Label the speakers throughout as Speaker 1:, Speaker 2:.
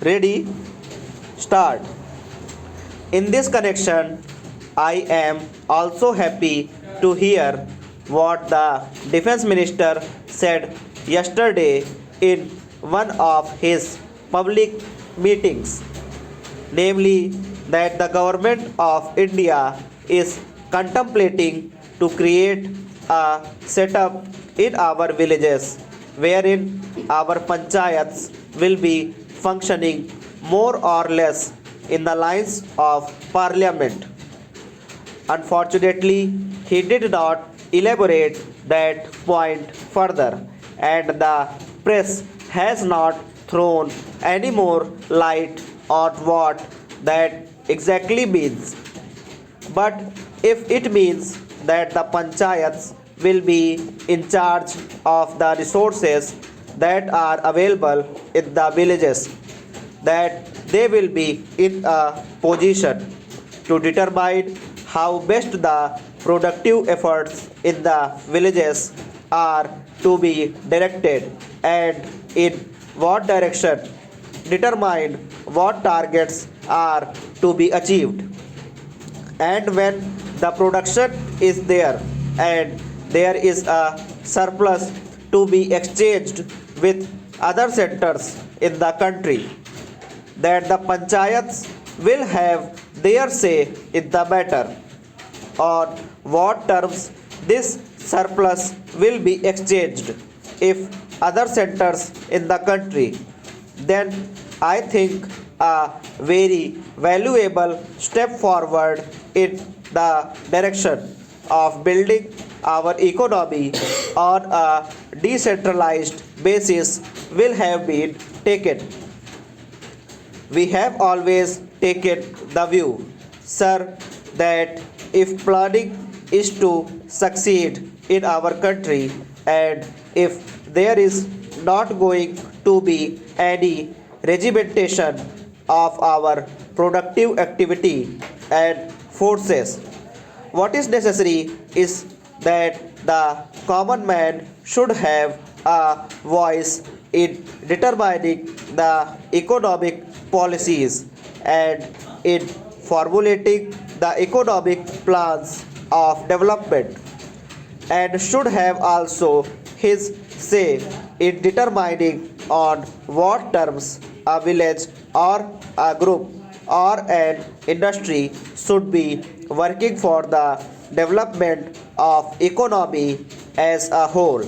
Speaker 1: Ready? Start. In this connection, I am also happy to hear what the Defense Minister said yesterday in one of his public meetings, namely that the government of India is contemplating to create a setup in our villages wherein our panchayats will be functioning more or less in the lines of parliament. Unfortunately, he did not elaborate that point further, and the press has not thrown any more light on what that exactly means. But if it means that the panchayats will be in charge of the resources that are available in the villages, that they will be in a position to determine how best the productive efforts in the villages are to be directed and in what direction, determine what targets are to be achieved. And when the production is there and there is a surplus to be exchanged with other sectors in the country, that the panchayats will have their say in the matter on what terms this surplus will be exchanged if other centers in the country, then I think a very valuable step forward in the direction of building our economy on a decentralized basis will have been taken. We have always taken the view, sir, that if planning is to succeed in our country and if there is not going to be any regimentation of our productive activity and forces, what is necessary is that the common man should have a voice in determining the economic policies and in formulating the economic plans of development, and should have also his say in determining on what terms a village or a group or an industry should be working for the development of economy as a whole.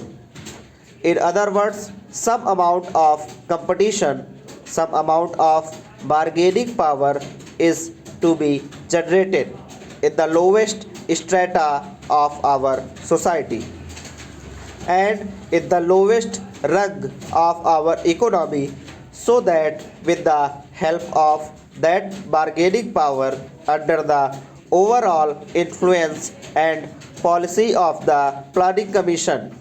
Speaker 1: In other words, some amount of competition, some amount of bargaining power is to be generated in the lowest strata of our society and in the lowest rung of our economy, so that with the help of that bargaining power under the overall influence and policy of the planning commission,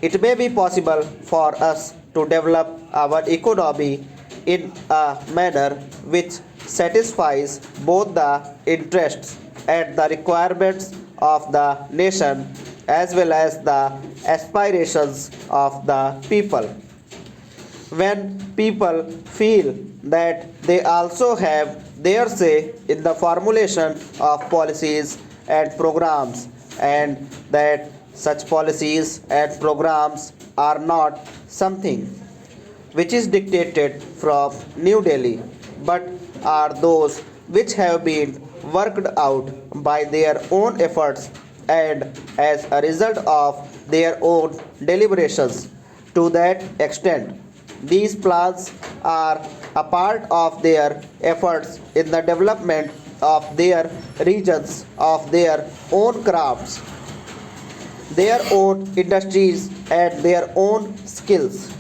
Speaker 1: it may be possible for us to develop our economy in a manner which satisfies both the interests and the requirements of the nation as well as the aspirations of the people. When people feel that they also have their say in the formulation of policies and programs, and that such policies and programs are not something which is dictated from New Delhi, but are those which have been worked out by their own efforts and as a result of their own deliberations. To that extent, these plans are a part of their efforts in the development of their regions, of their own crafts, their own industries, and their own skills.